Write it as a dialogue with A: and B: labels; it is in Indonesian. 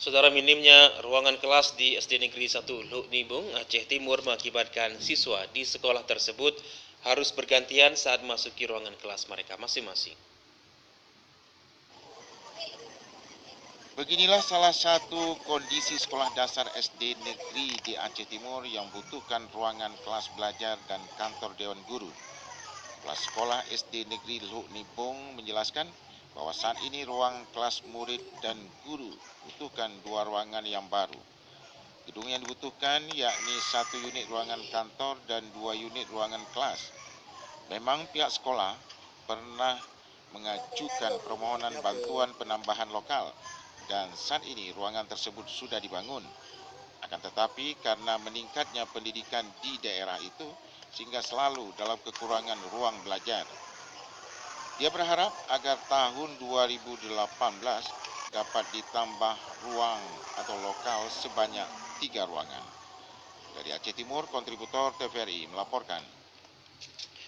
A: Saudara, minimnya ruangan kelas di SD Negeri 1 Luk Nibung, Aceh Timur mengakibatkan siswa di sekolah tersebut harus bergantian saat masuki ruangan kelas mereka masing-masing.
B: Beginilah salah satu kondisi sekolah dasar SD negeri di Aceh Timur yang butuhkan ruangan kelas belajar dan kantor Dewan Guru. Kepala Sekolah SD Negeri Luk Nibung menjelaskan bahwa saat ini ruang kelas murid dan guru butuhkan 2 ruangan yang baru. Gedung yang dibutuhkan yakni 1 unit ruangan kantor dan 2 unit ruangan kelas. Memang pihak sekolah pernah mengajukan permohonan bantuan penambahan lokal dan saat ini ruangan tersebut sudah dibangun. Akan tetapi karena meningkatnya pendidikan di daerah itu sehingga selalu dalam kekurangan ruang belajar. Dia berharap agar tahun 2018 dapat ditambah ruang atau lokal sebanyak 3 ruangan. Dari Aceh Timur, kontributor TVRI melaporkan.